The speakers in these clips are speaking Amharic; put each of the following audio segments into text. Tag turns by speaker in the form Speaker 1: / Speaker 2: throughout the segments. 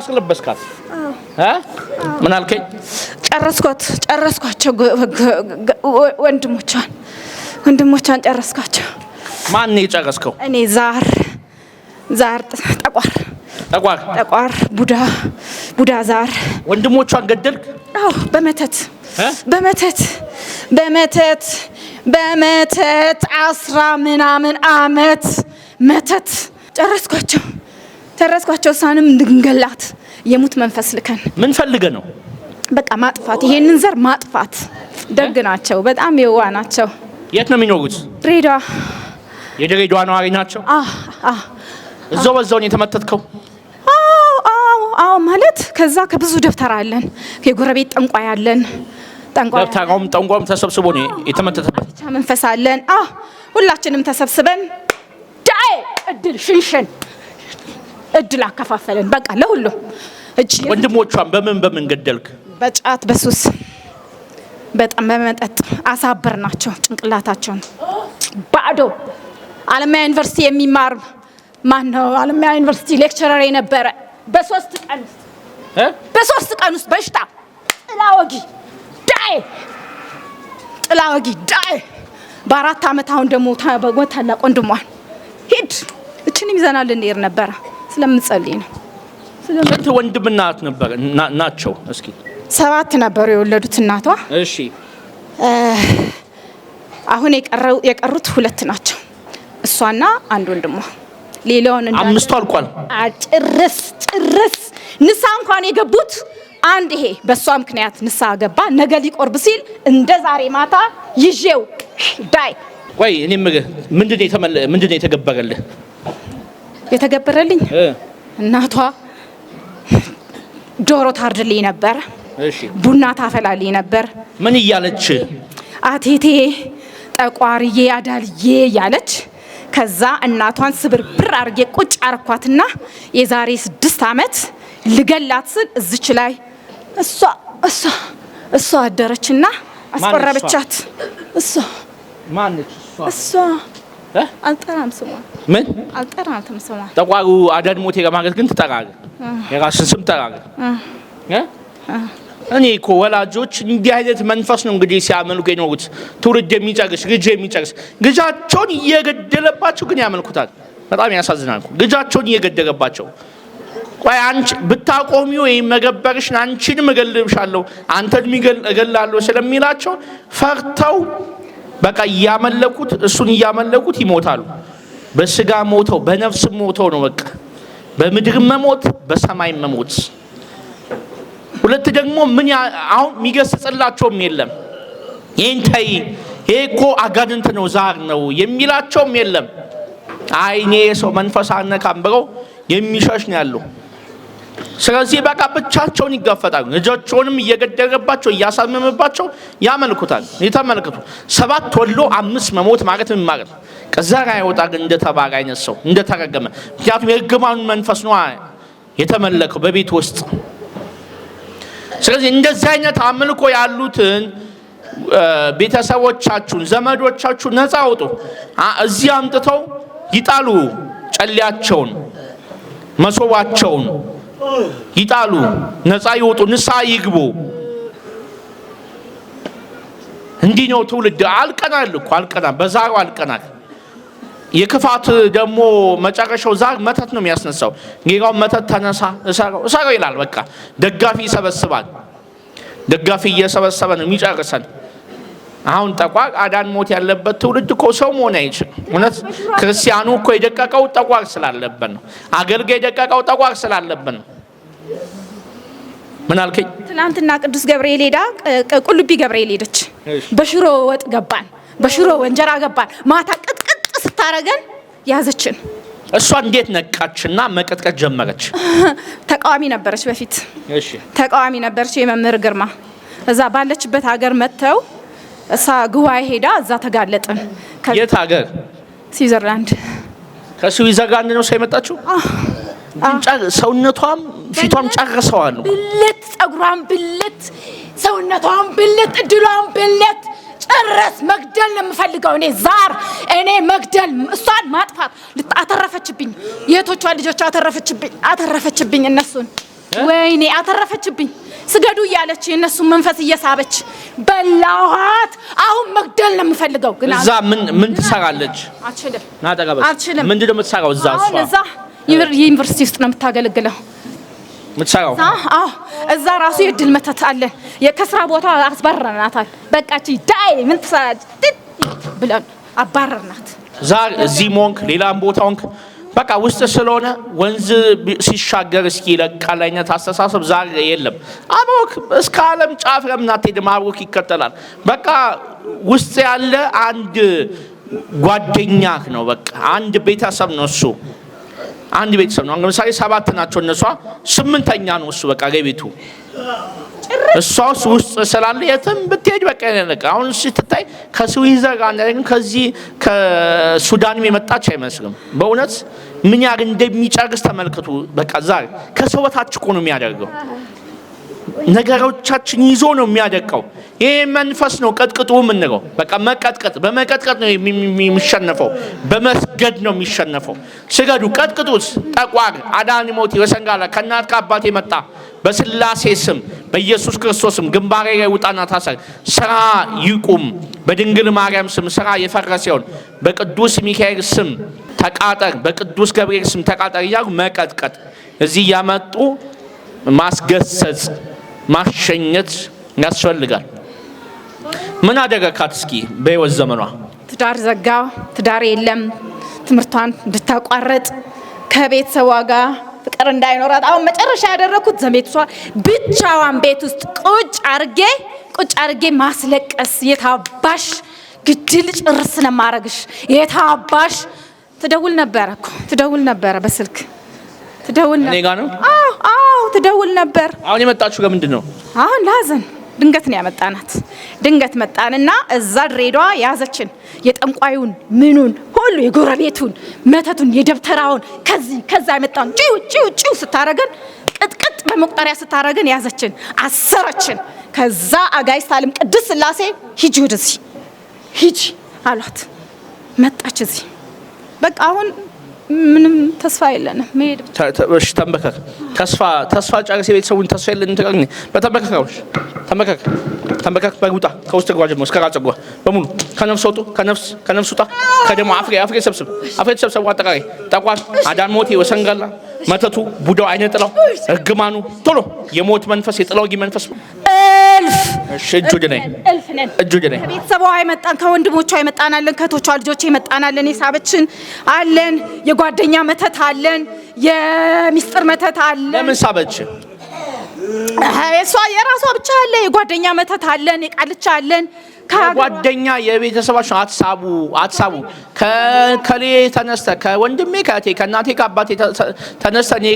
Speaker 1: አስለበስካት ምን አልከኝ
Speaker 2: ጨረስኳቸው ወንድሞቿን ጨረስኳቸው
Speaker 1: ማን ነው የጨረስከው
Speaker 2: እኔ ዛር ጠቋር ቡዳ ዛር
Speaker 1: ወንድሞቿን ገደልክ
Speaker 2: አዎ በመተት 10 ምናምን አመት መተት ጨረስኳቸው ሳንም እንድንገላት የሙት መንፈስ ልከን
Speaker 1: ምን ፈልገ ነው
Speaker 2: በቃ ማጥፋት ይሄንን ዘር ማጥፋት ደግ ናቸው በጣም የዋ ናቸው
Speaker 1: የት ነው የሚኖሩት የድሬዳዋ ነዋሪ ናቸው እዛው በዛው የተመተትከው
Speaker 2: አዎ ማለት ከዛ ከብዙ ደብተራ አለን የጎረቤት ጠንቋይ አለን
Speaker 1: ጠንቋም ተሰብስቦ ነው የተመተተበት
Speaker 2: መንፈስ አለን ሁላችንም ተሰብስበን ዳይ እድል ሽንሽን እድል አከፋፈለን በቃ ለሁሉ
Speaker 1: ወንድሞቿን በምን ገደልክ
Speaker 2: በጫት በሱስ በጣም በመጠጥ አሳበርናቸው ጭንቅላታቸውን ባዶ አለማያ ዩኒቨርሲቲ የሚማር ማን ነው አለማያ ዩኒቨርሲቲ ሌክቸረር የነበረ በ3 ቀን ውስጥ በሽታ ጥላወጊ ዳይ በ4 አመት አሁን ደግሞ ታላቅ ወንድሟን ሂድ እቺንም ይዘናል እንዴር ነበር ስለምንጸልይ ነው
Speaker 1: ስንት ወንድምና እናት ነበር ናቸው እስኪ
Speaker 2: 7 ነበሩ የወለዱት እናቷ
Speaker 1: እሺ
Speaker 2: አሁን የቀሩት 2 ናቸው እሷና አንድ ወንድሟ ሌላውን እንደ
Speaker 1: 5 አልቋል
Speaker 2: ጭርስ ንሳ እንኳን የገቡት አንድ ይሄ በሷ ምክንያት ንሳ ገባ ነገ ሊቆርብ ሲል እንደ ዛሬ ማታ ይዤው ዳይ
Speaker 1: ወይ እኔ ምንድነው
Speaker 2: የተገበረልኝ እናቷ ዶሮ ታርድልኝ ነበር
Speaker 1: እሺ
Speaker 2: ቡና ታፈላልኝ ነበር
Speaker 1: ምን እያለች
Speaker 2: አቴቴ ጠቋርዬ አዳልዬ ያለች ከዛ እናቷን ስብርብር አርጌ ቁጭ አርኳትና የዛሬ 6 አመት ልገላት ስል እዚች ላይ እሷ አደረችና አስቆረበቻት
Speaker 1: ማነች
Speaker 2: እሷ አልጠራም ስሟ
Speaker 1: ምን
Speaker 2: አልጠራም ስሟ
Speaker 1: ጠቋሩ አዳድሞቴ ለማለት ግን ትጠራለ የራስን ስም ጠራለ እኔ እኮ ወላጆች እንዲህ አይነት መንፈስ ነው እንግዲህ ሲያመልኩ የኖሩት ትውልድ የሚጨርስ ልጃቸውን እየገደለባቸው ግን ያመልኩታል በጣም ያሳዝናል ልጃቸውን እየገደለባቸው ቆይ አንቺ ብታቆሚው መገበርሽን አንቺንም እገልብሻለሁ አንተንም እገላለሁ ስለሚላቸው ፈርተው በቃ እያመለኩት ይሞታሉ በስጋ ሞተው በነፍስ ሞተው ነው በቃ በምድር መሞት በሰማይ መሞት ሁለት ደግሞ ምን አሁን የሚገስጽላቸውም የለም ይሄንታይ ይሄኮ አጋንንት ነው ዛር ነው የሚላቸውም የለም አይኔ ሰው መንፈስ አነካም ብለው የሚሸሽ ነው ያለው ስለዚህ በቃ ብቻቸውን ይጋፈጣሉ ልጆቻቸውንም እየገደለባቸው እያሳመመባቸው ያመልኩታል የተመለከቱ 7 ወሎ 5 መሞት ማለት ምን ማለት ነው ከዛራ ያወጣ ግን እንደተባረ አይነት ሰው እንደተረገመ ምክንያቱም የርግማኑ መንፈስ ነው የተመለከው በቤት ውስጥ ስለዚህ እንደዚህ አይነት አምልኮ ያሉትን ቤተሰቦቻችሁን ዘመዶቻችሁን ነፃ አውጡ እዚህ አምጥተው ይጣሉ ጨሊያቸውን መሶባቸውን ይጣሉ ነፃ ይወጡ ንስሐ ይግቡ እንዲህ ነው ትውልድ አልቀናል በዛሩ አልቀናል የክፋት ደግሞ መጨረሻው ዛር መተት ነው የሚያስነሳው ጌጋው መተት ተነሳ እሰራው ይላል በቃ ደጋፊ ይሰበስባል ደጋፊ እየሰበሰበ ነው የሚጨርሰን አሁን ጠቋር አዳን ሞት ያለበት ትውልድ እኮ ሰው መሆን አይችልም እውነት ክርስቲያኑ እኮ የደቀቀው ጠቋር ስላለበት ነው አገልጋይ የደቀቀው ጠቋር ስላለበት ነው ምን አልከኝ
Speaker 2: ትናንትና ቅዱስ ገብርኤል ሄዳ ቁልቢ ገብርኤል ሄደች በሽሮ ወጥ ገባን በሽሮ ወንጀራ ገባን ማታ ቅጥቅጥ ስታረገን ያዘችን
Speaker 1: እሷ እንዴት ነቃችና መቀጥቀጥ ጀመረች
Speaker 2: ተቃዋሚ ነበረች በፊት
Speaker 1: እሺ
Speaker 2: ተቃዋሚ ነበረች የመምህር ግርማ እዛ ባለችበት ሀገር መተው እሳ ጉባኤ ሄዳ እዛ ተጋለጥን
Speaker 1: የት ሀገር
Speaker 2: ስዊዘርላንድ
Speaker 1: ከስዊዘርላንድ ነው ሳይመጣችሁ ሰውነቷም ፊቷም ጨርሰዋል
Speaker 2: ብልት ጸጉሯም ብልት ሰውነቷም ብልት እድሏም ብልት ጨረስ መግደል ነው የምፈልገው እኔ መግደል እሷን ማጥፋት አተረፈችብኝ የቶቿ ልጆች አተረፈችብኝ እነሱን ወይኔ አተረፈችብኝ። ስገዱ እያለች የነሱ መንፈስ እየሳበች በላኋት። አሁን መግደል ነው የምፈልገው። ግን
Speaker 1: እዛ ምን ትሰራለች?
Speaker 2: አልችልም።
Speaker 1: አልችልም። ምንድነው የምትሰራው እዛ?
Speaker 2: እዛ ዩኒቨርሲቲ ውስጥ ነው የምታገለግለው።
Speaker 1: ምትሰራው?
Speaker 2: አዎ እዛ ራሱ የድል መተት አለ። ከስራ ቦታ አስባረርናታል። በቃች ዳይ ምን ትሰራለች ብለን አባረርናት።
Speaker 1: ዛሬ እዚህ ሞንክ ሌላም ቦታ ሆንክ በቃ ውስጥ ስለሆነ ወንዝ ሲሻገር እስኪ ለቃል አይነት አስተሳሰብ ዛሬ የለም። አብሮክ እስከ ዓለም ጫፍ ለምን አትሄድም? አብሮክ ይከተላል። በቃ ውስጥ ያለ አንድ ጓደኛህ ነው። በቃ አንድ ቤተሰብ ነው እሱ። አንድ ቤተሰብ ነው። ለምሳሌ 7 ናቸው እነሷ 8ኛ ነው እሱ። በቃ ገቤቱ እሷስ ውስጥ ስላለ የትም ብትሄድ በቃ ያለቀ። አሁን ስትታይ ከስዊዘርላንድ ከዚህ ከሱዳንም የመጣች አይመስልም። በእውነት ምን ያህል እንደሚጨርስ ተመልከቱ። በቃ ዛሬ ከሰው በታች እኮ ነው የሚያደርገው። ነገሮቻችን ይዞ ነው የሚያደቀው። ይሄ መንፈስ ነው ቀጥቅጡ የምንለው። በቃ መቀጥቀጥ በመቀጥቀጥ ነው የሚሸነፈው። በመስገድ ነው የሚሸነፈው። ስገዱ፣ ቀጥቅጡት። ጠቋር አዳንሞት ወሰንጋላ ከእናት ከአባት የመጣ በስላሴ ስም በኢየሱስ ክርስቶስ ስም ግንባሬ ላይ ውጣና ታሰር። ስራ ይቁም። በድንግል ማርያም ስም ስራ የፈረሰውን በቅዱስ ሚካኤል ስም ተቃጠር፣ በቅዱስ ገብርኤል ስም ተቃጠር እያሉ መቀጥቀጥ፣ እዚህ ያመጡ ማስገሰጽ ማሸኘት ያስፈልጋል። ምን አደረካት እስኪ በህይወት ዘመኗ?
Speaker 2: ትዳር ዘጋው። ትዳር የለም። ትምህርቷን እንድታቋርጥ ከቤተሰቧ ጋር ፍቅር እንዳይኖራት አሁን መጨረሻ ያደረኩት ዘመቷ ብቻዋን ቤት ውስጥ ቁጭ አርጌ ማስለቀስ። የታባሽ ግድል ጭርስ ለማረግሽ የታባሽ ትደውል ነበረ በስልክ ትደውል ነበር።
Speaker 1: እኔ ጋር ነው?
Speaker 2: አዎ ትደውል ነበር።
Speaker 1: አሁን የመጣችሁ ለምንድን ነው?
Speaker 2: አሁን ላዘን ድንገት ነው ያመጣናት። ድንገት መጣንና እዛ ድሬዳዋ ያዘችን። የጠንቋዩን ምኑን ሁሉ የጎረቤቱን መተቱን የደብተራውን ከዛ የመጣን ጪው ስታረገን ቅጥቅጥ በመቁጠሪያ ስታረገን ያዘችን፣ አሰረችን። ከዛ አጋይስት ዓለም ቅድስት ሥላሴ ሂጂ ወደዚህ ሂጂ አሏት። መጣች እዚህ። በቃ አሁን ምንም ተስፋ የለንም። መሄድ
Speaker 1: እሺ ተንበከክ። ተስፋ ጨርስ። የቤተሰቡን ተስፋ የለን ተቀኝ። በተንበከክ ተንበከክ። በጉጣ ከውስጥ ጓ ጀምሮ እስከ ራስ ጸጉሯ በሙሉ ከነፍስ ወጡ። ከነፍስ ውጣ። ከደሞ አፍሬ ሰብስብ። አጠቃላይ ጠቋር አዳንሞቴ ወሰንጋላ መተቱ ቡዳው አይነ ጥላው እርግማኑ ቶሎ የሞት መንፈስ የጥላውጊ መንፈስ እጁ ደነኝ
Speaker 2: ከቤተሰቧ አይመጣን፣ ከወንድሞቿ አይመጣናለን፣ ከቶቿ ልጆች አይመጣናለን። የሳበችን አለን፣ የጓደኛ መተት አለን፣ የሚስጥር መተት አለን።
Speaker 1: ለምን ሳበች?
Speaker 2: እሷ የራሷ ብቻ አለ። የጓደኛ መተት አለን፣ የቃልቻ አለን።
Speaker 1: ከጓደኛ የቤተሰባችሁ አትሳቡ። ከሌ ተነስተ ከወንድሜ ከእቴ ከእናቴ ከአባቴ ተነስተ እኔ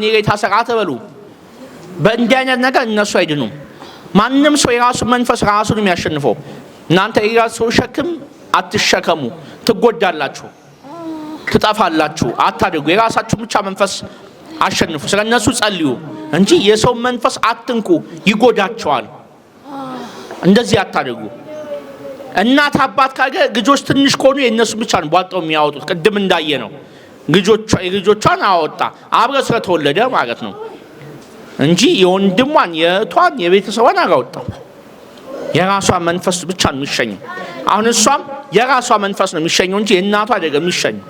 Speaker 1: ላይ ታሰር አትበሉ። በእንዲህ አይነት ነገር እነሱ አይድኑም። ማንም ሰው የራሱ መንፈስ ራሱን የሚያሸንፈው። እናንተ የራሱ ሸክም አትሸከሙ፣ ትጎዳላችሁ፣ ትጠፋላችሁ። አታድርጉ። የራሳችሁ ብቻ መንፈስ አሸንፉ። ስለነሱ ጸልዩ እንጂ የሰው መንፈስ አትንኩ፣ ይጎዳቸዋል። እንደዚህ አታድርጉ። እናት አባት ካገ ልጆች ትንሽ ከሆኑ የነሱ ብቻ ነው ቧጣው የሚያወጡት። ቅድም እንዳየ ነው ልጆቿን አወጣ አብረ ስለተወለደ ማለት ነው እንጂ የወንድሟን የእቷን የቤተሰቧን አላወጣም። የራሷ መንፈስ ብቻ ነው የሚሸኘው። አሁን እሷም የራሷ መንፈስ ነው የሚሸኘው እንጂ የእናቷ አይደለም የሚሸኘው።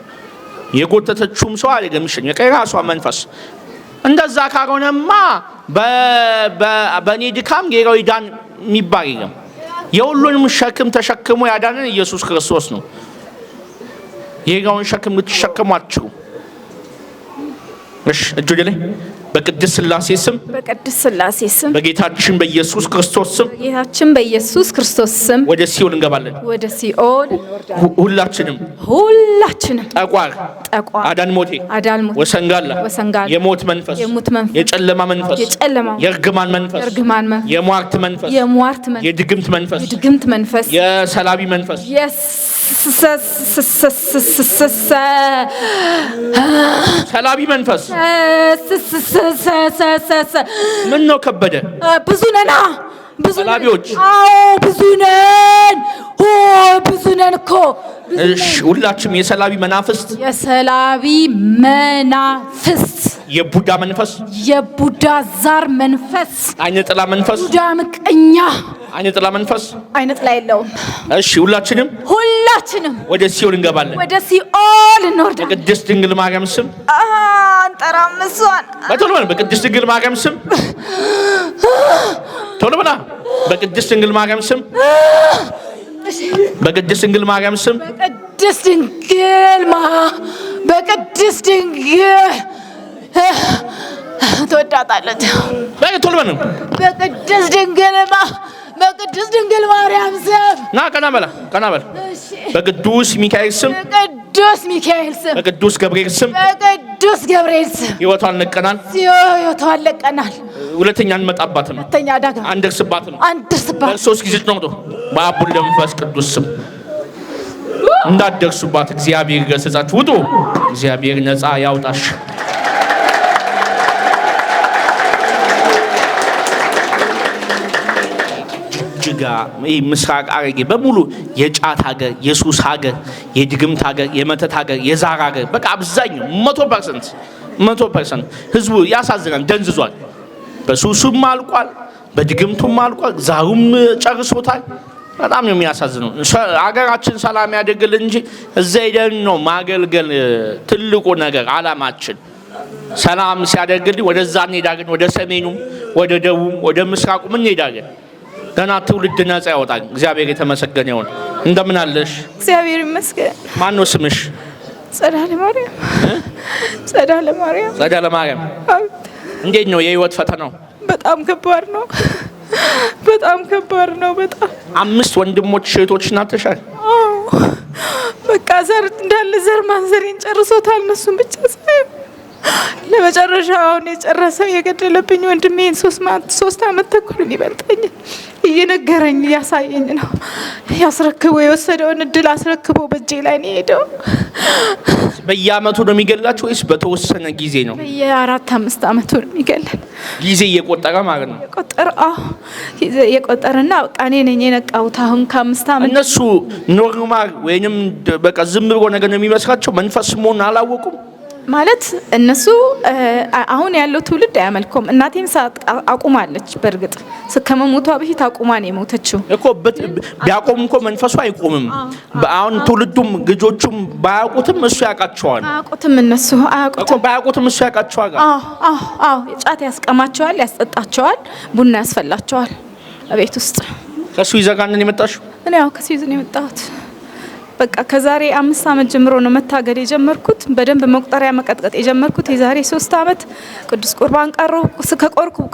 Speaker 1: የጎተተችውም ሰው አይደለም የሚሸኘው የራሷ መንፈስ። እንደዛ ካልሆነማ በእኔ ድካም ሌላው ይዳን የሚባል የለም። የሁሉንም ሸክም ተሸክሞ ያዳነን ኢየሱስ ክርስቶስ ነው። ሌላውን ሸክም ልትሸከሙ አትችሉም። እሺ እጁ ላይ በቅድስት ሥላሴ ስም በጌታችን በኢየሱስ ክርስቶስ ስም ወደ ሲኦል እንገባለን። ሁላችንም ጠቋር አዳንሞቴ ወሰንጋላ የሞት መንፈስ የጨለማ መንፈስ የእርግማን መንፈስ የሟርት መንፈስ የድግምት መንፈስ የሰላቢ መንፈስ ሰላቢ መንፈስ ምን ነው ከበደ?
Speaker 2: ብዙ ነና
Speaker 1: ሰላቢዎች?
Speaker 2: አዎ ብዙ ነን። ብዙ ነን እኮ።
Speaker 1: እሺ ሁላችንም የሰላቢ መናፍስት የቡዳ መንፈስ፣
Speaker 2: የቡዳ ዛር መንፈስ፣
Speaker 1: አይነ ጥላ መንፈስ፣
Speaker 2: ቡዳ ምቀኛ፣
Speaker 1: አይነ ጥላ መንፈስ፣
Speaker 2: አይነ ጥላ የለውም።
Speaker 1: እሺ ሁላችንም ወደ ሲኦል እንገባለን።
Speaker 2: ወደ ሲኦል እንወርዳለን።
Speaker 1: በቅድስት ድንግል ማርያም ስም
Speaker 2: አንጠራም። እሷን
Speaker 1: በቶሎ በል። በቅድስት ድንግል ማርያም ስም ቶሎ በል። በቅድስት ድንግል ማርያም ስም በቅድስት ድንግል ማርያም ስም
Speaker 2: በቅድስት ድንግል ትወዳታለች።
Speaker 1: ቶሎ በል።
Speaker 2: በቅድስት ድንግል ማርያም ስም
Speaker 1: ና ቀና በል። በቅዱስ ሚካኤል ስም በቅዱስ ገብርኤል ስም ሕይወቷን ለቀናል። ሁለተኛ እንመጣባትም፣ አንደርስባትም። 3 ጊዜ ነው በአብ ወልድ በመንፈስ ቅዱስ ስም እንዳትደርሱባት እግዚአብሔር ይገሥጻችሁ። ውጡ። እግዚአብሔር ነፃ ያውጣሽ። ጅጋ ምስራቅ ሐረርጌ በሙሉ የጫት ሀገር፣ የሱስ ሀገር፣ የድግምት ሀገር፣ የመተት ሀገር፣ የዛር ሀገር በቃ አብዛኛው 100% ህዝቡ ያሳዝናል፣ ደንዝዟል። በሱሱም አልቋል፣ በድግምቱም አልቋል፣ ዛሩም ጨርሶታል። በጣም ነው የሚያሳዝነው። ሀገራችን ሰላም ያደርግልን እንጂ እዛ ሄደን ነው ማገልገል ትልቁ ነገር አላማችን። ሰላም ሲያደርግልን ወደዛ እንሄዳለን፣ ወደ ሰሜኑም፣ ወደ ደቡብም፣ ወደ ምስራቁም እንሄዳለን። ገና ትውልድ ነፃ ያወጣል። እግዚአብሔር የተመሰገነ ይሁን። እንደምን አለሽ?
Speaker 2: እግዚአብሔር ይመስገን።
Speaker 1: ማን ነው ስምሽ?
Speaker 2: ጸዳለ ማርያም።
Speaker 1: ጸዳለ ማርያም። እንዴት ነው የህይወት ፈተናው?
Speaker 2: በጣም ከባድ ነው። በጣም 5
Speaker 1: ወንድሞች እህቶች ናተሻል?
Speaker 2: በቃ ዘር ማንዘሬን ጨርሶታል። እነሱን ብቻ ሳይሆን ለመጨረሻ አሁን የጨረሰው የገደለብኝ ወንድሜን 3 ዓመት ተኩል ይበልጠኝ እየነገረኝ እያሳየኝ ነው። ያስረክቦ የወሰደውን እድል አስረክቦ በእጄ ላይ ነው ሄደው።
Speaker 1: በየአመቱ ነው የሚገላችሁ ወይስ በተወሰነ ጊዜ ነው?
Speaker 2: በየ4-5 አመቱ ነው የሚገለን።
Speaker 1: ጊዜ እየቆጠረ ማለት ነው።
Speaker 2: የቆጠረና በቃ እኔ ነኝ የነቃሁት አሁን ከ5 አመት።
Speaker 1: እነሱ ኖርማል ወይንም በቃ ዝም ብሎ ነገር ነው የሚመስላቸው፣ መንፈስ መሆኑን አላወቁም
Speaker 2: ማለት እነሱ አሁን ያለው ትውልድ አያመልኩም። እናቴም አቁማለች። በእርግጥ ከመሞቷ በፊት አቁማ ነው የሞተችው
Speaker 1: እኮ። ቢያቆም እኮ መንፈሱ አይቆምም። አሁን ትውልዱም ልጆቹም ባያውቁትም እሱ ያውቃቸዋል።
Speaker 2: እነሱ አያውቁትም
Speaker 1: እኮ ባያውቁትም እሱ ያውቃቸዋል።
Speaker 2: ጫት ያስቀማቸዋል፣ ያስጠጣቸዋል፣ ቡና ያስፈላቸዋል ቤት ውስጥ።
Speaker 1: ከሱ ይዘጋንን የመጣሽው?
Speaker 2: እኔ ከሱ ይዘን የመጣሁት በቃ ከዛሬ 5 አመት ጀምሮ ነው መታገል የጀመርኩት። በደንብ መቁጠሪያ መቀጥቀጥ የጀመርኩት የዛሬ 3 አመት ቅዱስ ቁርባን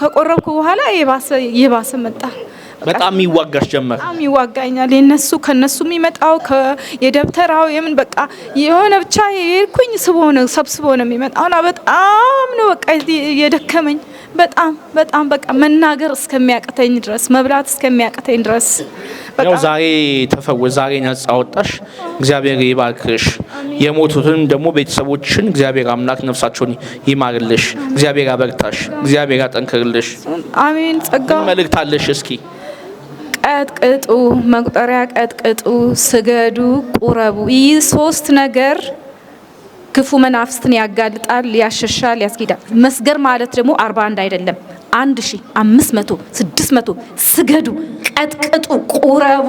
Speaker 2: ከቆረብኩ በኋላ የባሰ መጣ።
Speaker 1: በጣም ይዋጋሽ ጀመር።
Speaker 2: በጣም ይዋጋኛል። ከነሱ የሚመጣው የደብተራው የምን በቃ የሆነ ብቻ የሄድኩኝ ሰብስቦ ነው የሚመጣውና በጣም ነው በቃ የደከመኝ። በጣም በቃ መናገር እስከሚያቅተኝ ድረስ፣ መብላት እስከሚያቅተኝ ድረስ
Speaker 1: ያው ዛሬ ተፈወሽ፣ ዛሬ ነፃ ወጣሽ። እግዚአብሔር ይባርክሽ። የሞቱትን ደግሞ ቤተሰቦችን እግዚአብሔር አምላክ ነፍሳቸውን ይማርልሽ። እግዚአብሔር ያበርታሽ። እግዚአብሔር ያጠንክርልሽ።
Speaker 2: አሜን። ጸጋው
Speaker 1: መልእክት አለሽ? እስኪ
Speaker 2: ቀጥቅጡ፣ መቁጠሪያ ቀጥቅጡ፣ ስገዱ፣ ቁረቡ። ይህ 3 ነገር ክፉ መናፍስትን ያጋልጣል፣ ያሸሻል፣ ያስጌዳል። መስገር ማለት ደግሞ 41 አይደለም 1500 600 ስገዱ፣ ቀጥቅጡ፣ ቁረቡ።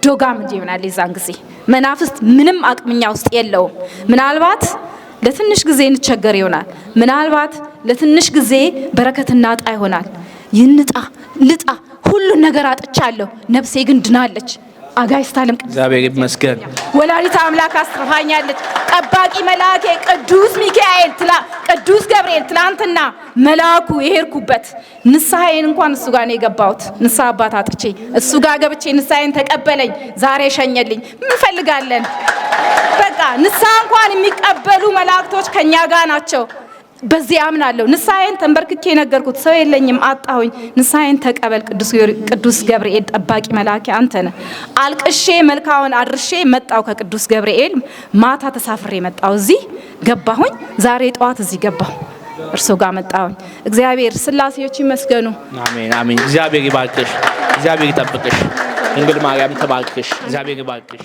Speaker 2: ዶጋም እንጂ ይሆናል። የዛን ጊዜ መናፍስት ምንም አቅምኛ ውስጥ የለውም። ምናልባት ለትንሽ ጊዜ እንቸገር ይሆናል። ምናልባት ለትንሽ ጊዜ በረከት እናጣ ይሆናል። ልጣ ሁሉን ነገር አጥቻለሁ፣ ነፍሴ ግን ድናለች። አጋዕዝተ ዓለም
Speaker 1: እግዚአብሔር ይመስገን።
Speaker 2: ወላዲተ አምላክ አስተፋኛለች። ጠባቂ መልአኬ ቅዱስ ሚካኤል ቅዱስ ገብርኤል ትላንትና መልአኩ የሄድኩበት ንስሐዬን እንኳን እሱ ጋር ነው የገባሁት። ንስሐ አባት አጥቼ እሱ ጋር ገብቼ ንስሐዬን ተቀበለኝ። ዛሬ ሸኘልኝ። ምን ፈልጋለን? በቃ ንስሐ እንኳን የሚቀበሉ መላእክቶች ከኛ ጋር ናቸው። በዚህ አምናለሁ። ንስሐዬን ተንበርክኬ ነገርኩት። ሰው የለኝም አጣሁኝ። ንስሐዬን ተቀበል ቅዱስ ገብርኤል ጠባቂ መልአኬ አንተ ነህ። አልቅሼ መልካውን አድርሼ መጣሁ። ከቅዱስ ገብርኤል ማታ ተሳፍሬ መጣሁ። እዚህ ገባሁኝ። ዛሬ ጠዋት እዚህ ገባሁ። እርሱ ጋር መጣሁኝ። እግዚአብሔር ስላሴዎች ይመስገኑ።
Speaker 1: አሜን አሜን። እግዚአብሔር ይባርክሽ፣ እግዚአብሔር ይጠብቅሽ፣ ድንግል ማርያም ተባርክሽ፣ እግዚአብሔር ይባርክሽ።